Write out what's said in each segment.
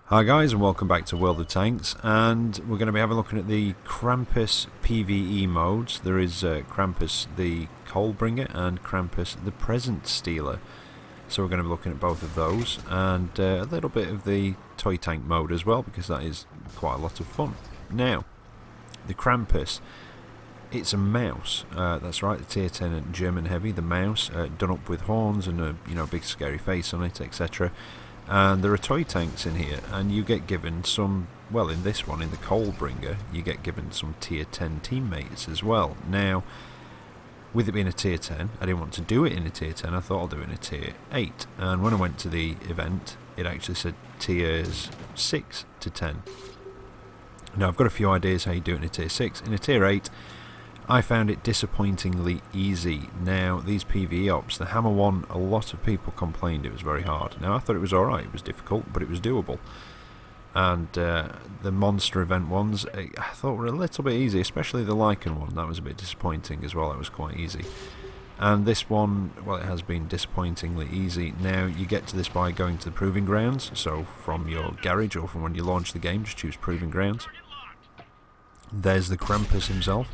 Hi guys, and welcome back to World of Tanks, and we're going to be having a look at the Krampus PvE modes. There is Krampus the Coalbringer and Krampus the Present Stealer. So we're going to be looking at both of those, and a little bit of the toy tank mode as well, because that is quite a lot of fun. Now, the Krampus, it's a mouse, that's right, the tier 10 and German heavy, the mouse, done up with horns and a big scary face on it, etc. And there are toy tanks in here, and you get given some, well, in this one, in the Coalbringer, you get given some tier 10 teammates as well. Now, with it being a tier 10, I didn't want to do it in a tier 10, I thought I'll do it in a tier 8. And when I went to the event, it actually said tiers 6 to 10. Now, I've got a few ideas how you do it in a tier 6. In a tier 8, I found it disappointingly easy. Now, these PvE ops, the hammer one, a lot of people complained it was very hard. Now, I thought it was alright, it was difficult, but it was doable. And the monster event ones, I thought were a little bit easy, especially the Lycan one. That was a bit disappointing as well, that was quite easy. And this one, well, it has been disappointingly easy. Now, you get to this by going to the Proving Grounds, so from your garage or from when you launch the game, just choose Proving Grounds. There's the Krampus himself.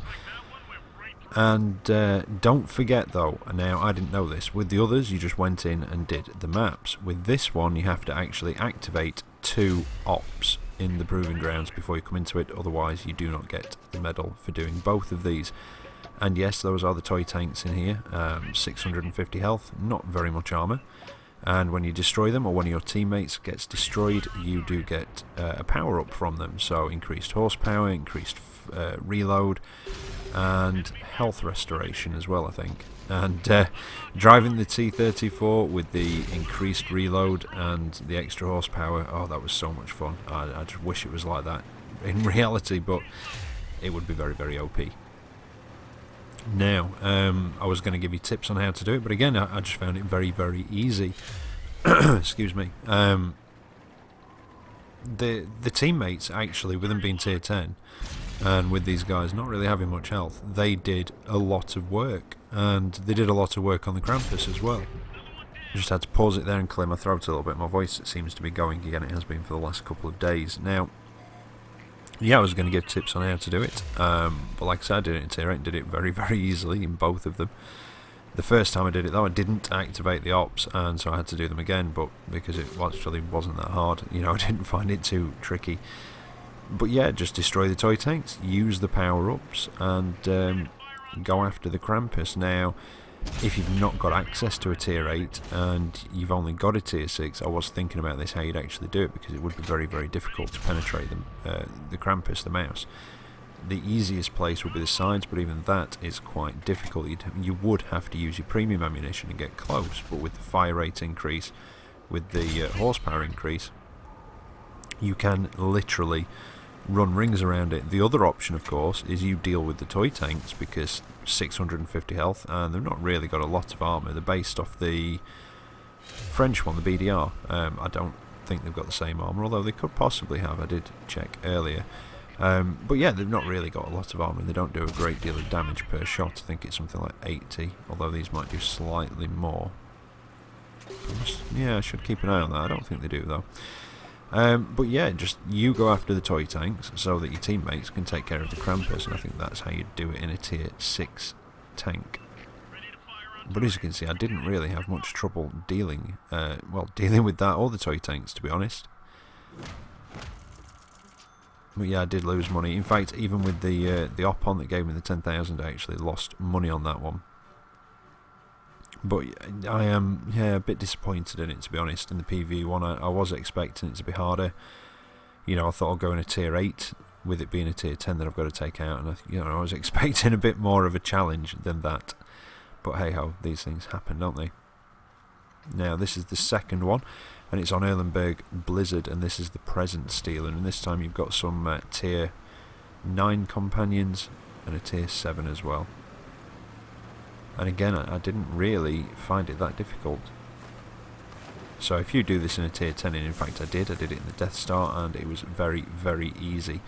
And don't forget though, now I didn't know this, with the others you just went in and did the maps. With this one you have to actually activate 2 ops in the Proving Grounds before you come into it, otherwise you do not get the medal for doing both of these. And yes, those are the toy tanks in here, 650 health, not very much armour. And when you destroy them, or one of your teammates gets destroyed, you do get a power up from them, so increased horsepower, increased reload, and health restoration as well, I think. And driving the T-34 with the increased reload and the extra horsepower, oh, that was so much fun. I just wish it was like that in reality, but it would be very, very OP. Now, I was going to give you tips on how to do it, but again, I just found it very, very easy. Excuse me. The teammates, actually, with them being tier 10, and with these guys not really having much health, they did a lot of work, and they did a lot of work on the Krampus as well. I just had to pause it there and clear my throat a little bit. My voice seems to be going again, it has been for the last couple of days. Now, yeah, I was going to give tips on how to do it, but like I said, I did it in tier 8 and did it very, very easily in both of them. The first time I did it though, I didn't activate the ops, and so I had to do them again, but because it actually wasn't that hard, I didn't find it too tricky. But yeah, just destroy the toy tanks, use the power-ups, and go after the Krampus. Now, if you've not got access to a tier 8 and you've only got a tier 6, I was thinking about this, how you'd actually do it, because it would be very, very difficult to penetrate them, the Krampus, the mouse. The easiest place would be the sides, but even that is quite difficult. You would have to use your premium ammunition and get close, but with the fire rate increase, with the horsepower increase, you can literally run rings around it. The other option, of course, is you deal with the toy tanks, because 650 health, and they've not really got a lot of armour. They're based off the French one, the BDR. I don't think they've got the same armour, although they could possibly have. I did check earlier. But yeah, they've not really got a lot of armour. They don't do a great deal of damage per shot. I think it's something like 80, although these might do slightly more. Yeah, I should keep an eye on that. I don't think they do, though. But yeah, just you go after the toy tanks so that your teammates can take care of the Krampus, and I think that's how you do it in a tier 6 tank. But as you can see, I didn't really have much trouble dealing with that or the toy tanks, to be honest. But yeah, I did lose money. In fact, even with the op-on that gave me the 10,000, I actually lost money on that one. But I am a bit disappointed in it, to be honest. In the PvE one, I was expecting it to be harder. I thought I'd go in a tier 8, with it being a tier 10 that I've got to take out, and I was expecting a bit more of a challenge than that. But hey ho, these things happen, don't they? Now, this is the second one, and it's on Erlenberg Blizzard, and this is the Present Stealer, and this time you've got some tier 9 companions and a tier 7 as well. And again, I didn't really find it that difficult. So if you do this in a tier 10, and in fact I did it in the Death Star, and it was very, very easy.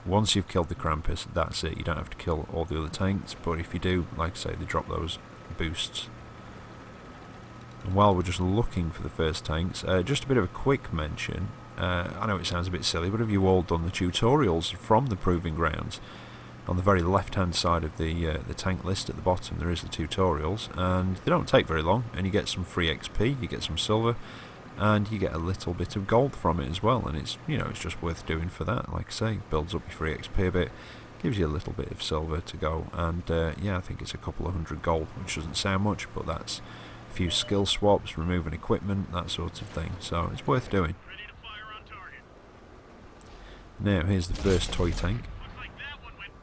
Once you've killed the Krampus, that's it. You don't have to kill all the other tanks, but if you do, like I say, they drop those boosts. And while we're just looking for the first tanks, just a bit of a quick mention. I know it sounds a bit silly, but have you all done the tutorials from the Proving Grounds? On the very left-hand side of the tank list at the bottom, there is the tutorials, and they don't take very long. And you get some free XP, you get some silver, and you get a little bit of gold from it as well. And it's it's just worth doing for that. Like I say, builds up your free XP a bit, gives you a little bit of silver to go, and yeah, I think it's a couple of 100 gold, which doesn't sound much, but that's a few skill swaps, removing equipment, that sort of thing. So it's worth doing. Now here's the first toy tank.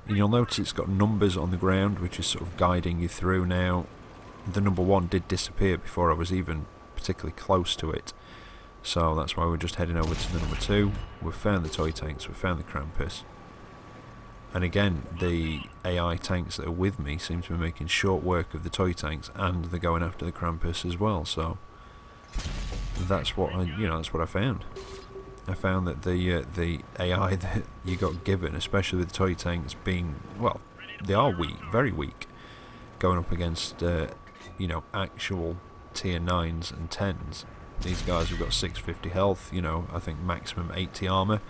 And you'll notice it's got numbers on the ground, which is sort of guiding you through. Now, the number 1 did disappear before I was even particularly close to it. So that's why we're just heading over to the number 2. We've found the toy tanks, we've found the Krampus. And again, the AI tanks that are with me seem to be making short work of the toy tanks, and they're going after the Krampus as well. So that's what that's what I found. I found that the AI that you got given, especially with the toy tanks being, well, they are weak, very weak, going up against actual tier 9s and 10s. These guys have got 650 health, I think maximum 80 armor,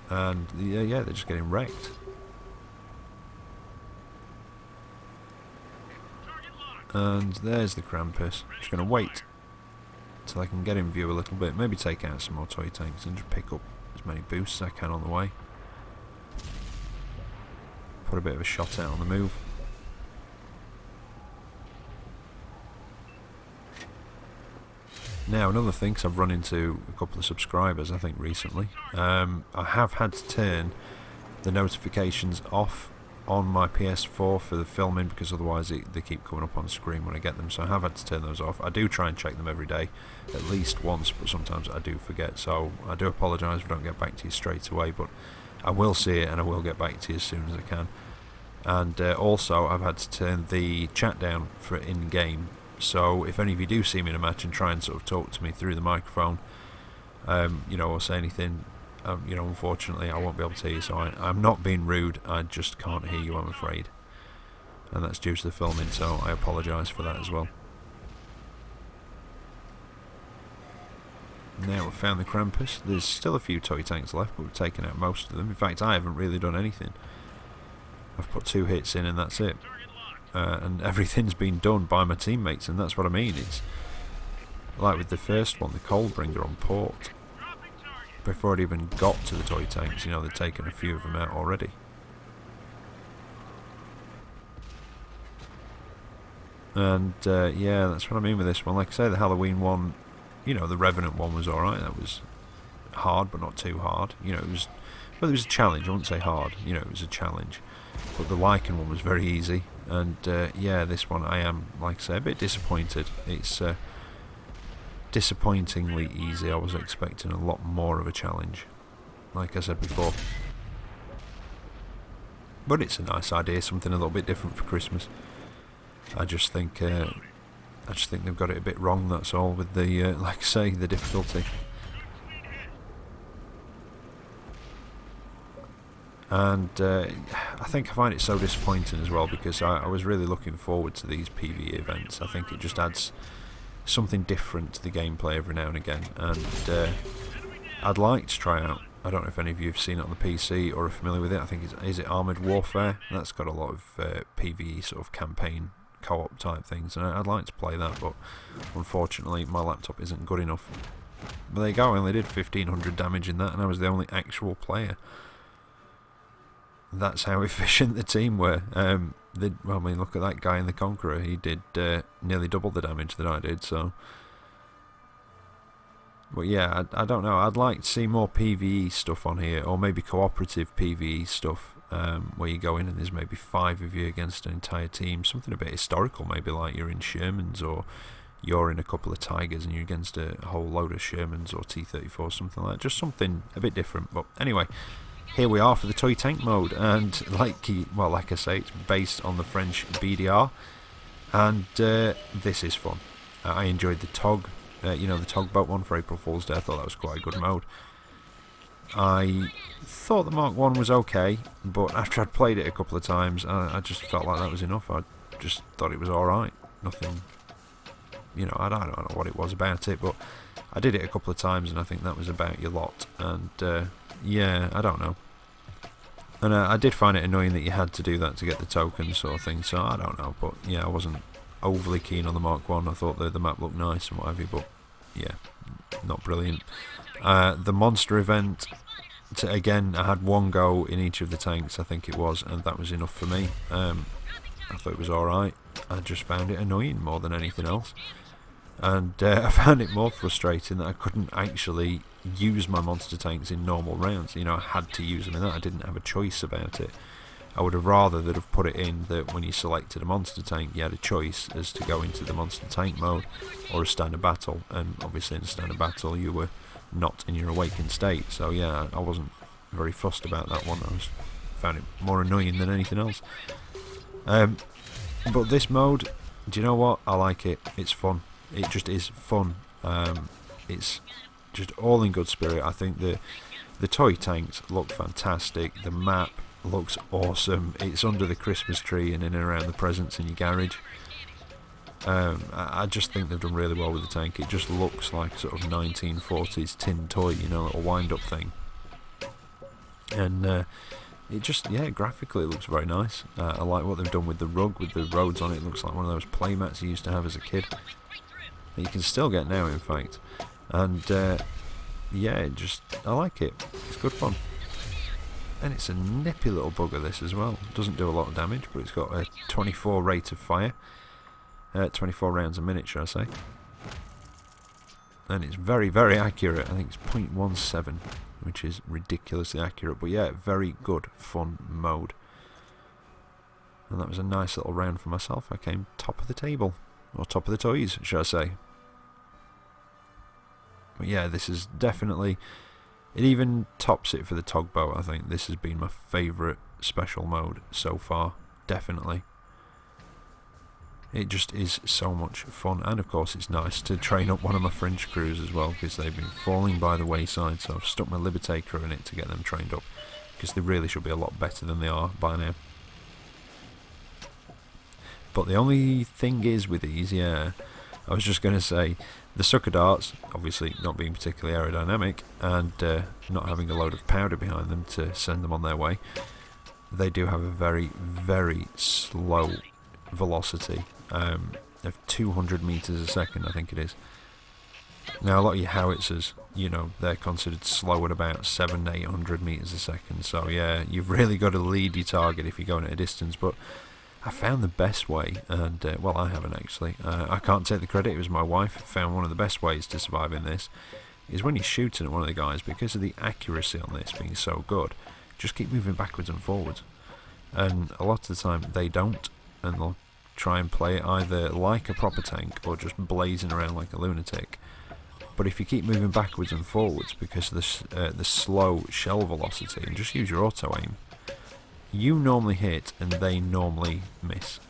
and yeah, they're just getting wrecked. And there's the Krampus. Just going to wait till I can get in view a little bit, maybe take out some more toy tanks and just pick up as many boosts as I can on the way. Put a bit of a shot out on the move. Now another thing, because I've run into a couple of subscribers I think recently, I have had to turn the notifications off on my PS4 for the filming, because otherwise they keep coming up on screen when I get them, so I have had to turn those off. I do try and check them every day, at least once, but sometimes I do forget, so I do apologise if I don't get back to you straight away, but I will see it and I will get back to you as soon as I can. And also I've had to turn the chat down for in-game, so if any of you do see me in a match and try and sort of talk to me through the microphone, or say anything, unfortunately I won't be able to hear you, so I'm not being rude, I just can't hear you, I'm afraid. And that's due to the filming, so I apologise for that as well. Now we've found the Krampus. There's still a few toy tanks left, but we've taken out most of them. In fact, I haven't really done anything. I've put 2 hits in and that's it. And everything's been done by my teammates, and that's what I mean. It's like with the first one, the Coldbringer on port. Before it even got to the toy tanks, they'd taken a few of them out already. And yeah, that's what I mean with this one. Like I say, the Halloween one, the Revenant one was alright. That was hard, but not too hard. It was a challenge. I wouldn't say hard. It was a challenge. But the Lycan one was very easy. And yeah, this one I am, like I say, a bit disappointed. It's disappointingly easy. I was expecting a lot more of a challenge, like I said before. But it's a nice idea, something a little bit different for Christmas. I just think they've got it a bit wrong, that's all, with the like I say, the difficulty. And I think I find it so disappointing as well, because I was really looking forward to these PvE events. I think it just adds something different to the gameplay every now and again, and I'd like to try out, I don't know if any of you have seen it on the PC or are familiar with it, I think is it Armoured Warfare? That's got a lot of PvE sort of campaign co-op type things, and I'd like to play that, but unfortunately my laptop isn't good enough. But there you go, I only did 1500 damage in that, and I was the only actual player. That's how efficient the team were. Well, I mean, look at that guy in the Conqueror. He did nearly double the damage that I did. So, but yeah, I don't know. I'd like to see more PvE stuff on here, or maybe cooperative PvE stuff, where you go in and there's maybe 5 of you against an entire team. Something a bit historical, maybe like you're in Shermans, or you're in a couple of Tigers and you're against a whole load of Shermans or T-34, something like that. Just something a bit different. But anyway, here we are for the toy tank mode, and like I say, it's based on the French BDR, and this is fun. I enjoyed the Tog, the tugboat one for April Fool's Day. I thought that was quite a good mode. I thought the Mark 1 was okay, but after I'd played it a couple of times, I just felt like that was enough. I just thought it was alright. Nothing, I don't know what it was about it, but I did it a couple of times, and I think that was about your lot. And yeah, I don't know. And I did find it annoying that you had to do that to get the tokens sort of thing, so I don't know. But yeah, I wasn't overly keen on the Mark 1. I thought the map looked nice and what have you, but yeah, not brilliant. The monster event, again, I had one go in each of the tanks, I think it was, and that was enough for me. I thought it was alright. I just found it annoying more than anything else. And I found it more frustrating that I couldn't actually use my monster tanks in normal rounds. You know, I had to use them in that. I didn't have a choice about it. I would have rather that have put it in that when you selected a monster tank, you had a choice as to go into the monster tank mode or a standard battle. And obviously in a standard battle you were not in your awakened state. So yeah, I wasn't very fussed about that one. Found it more annoying than anything else. But this mode, do you know what? I like it. It's fun. It just is fun. It's just all in good spirit. I think the toy tanks look fantastic. The map looks awesome. It's under the Christmas tree and in and around the presents in your garage. I just think they've done really well with the tank. It just looks like sort of 1940s tin toy, you know, little wind-up thing. And it just, yeah, graphically it looks very nice. I like what they've done with the rug, with the roads on it. It looks like one of those playmats you used to have as a kid. That you can still get now, in fact. And yeah, I like it. It's good fun. And it's a nippy little bugger, this as well. Doesn't do a lot of damage, but it's got a 24 rate of fire. 24 rounds a minute, should I say. And it's very, very accurate. I think it's 0.17, which is ridiculously accurate. But yeah, very good, fun mode. And that was a nice little round for myself. I came top of the table. Or top of the toys, should I say. But yeah, this is definitely... It even tops it for the tugboat, I think. This has been my favourite special mode so far. Definitely. It just is so much fun. And of course it's nice to train up one of my French crews as well, because they've been falling by the wayside. So I've stuck my Liberté crew in it to get them trained up, because they really should be a lot better than they are by now. But the only thing is with these, yeah, I was just going to say, the sucker darts, obviously not being particularly aerodynamic, and not having a load of powder behind them to send them on their way, they do have a very, very slow velocity of 200 meters a second, I think it is. Now a lot of your howitzers, you know, they're considered slow at about 700-800 meters a second, so yeah, you've really got to lead your target if you're going at a distance. But I found the best way, and well, I haven't actually, I can't take the credit, it was my wife who found one of the best ways to survive in this, is when you're shooting at one of the guys, because of the accuracy on this being so good, just keep moving backwards and forwards. And a lot of the time they don't, and they'll try and play it either like a proper tank or just blazing around like a lunatic. But if you keep moving backwards and forwards because of the slow shell velocity, and just use your auto aim, you normally hit and they normally miss.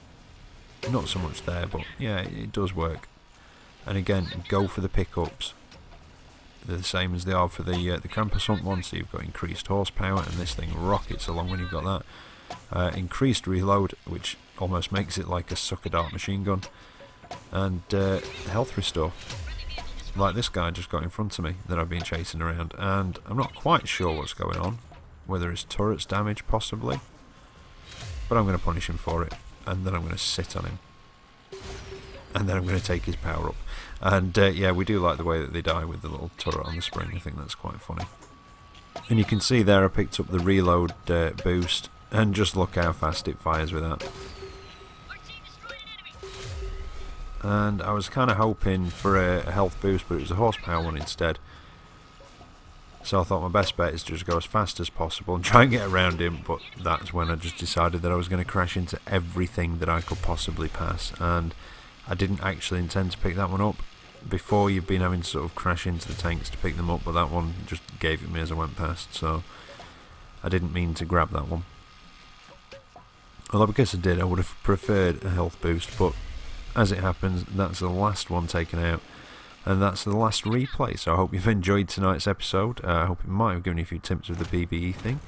Not so much there, but yeah, it does work. And again, go for the pickups. They're the same as they are for the Krampus Hunt one, so you've got increased horsepower, and this thing rockets along when you've got that. Increased reload, which almost makes it like a sucker dart machine gun, and health restore. Like this guy just got in front of me that I've been chasing around, and I'm not quite sure what's going on, whether his turret's damaged possibly, but I'm going to punish him for it, and then I'm going to sit on him, and then I'm going to take his power up. And yeah, we do like the way that they die with the little turret on the spring. I think that's quite funny. And you can see there I picked up the reload boost, and just look how fast it fires with that. And I was kind of hoping for a health boost, but it was a horsepower one instead. So I thought my best bet is to just go as fast as possible and try and get around him, but that's when I just decided that I was going to crash into everything that I could possibly pass, and I didn't actually intend to pick that one up. Before, you've been having to sort of crash into the tanks to pick them up, but that one just gave it me as I went past, so I didn't mean to grab that one. Although because I did, I would have preferred a health boost, but as it happens, that's the last one taken out, and that's the last replay. So I hope you've enjoyed tonight's episode. I hope it might have given you a few tips with the PvE thing,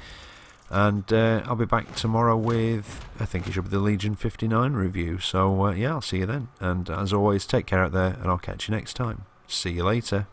and I'll be back tomorrow with, I think it should be the Legion 59 review. So yeah, I'll see you then, and as always, take care out there, and I'll catch you next time. See you later.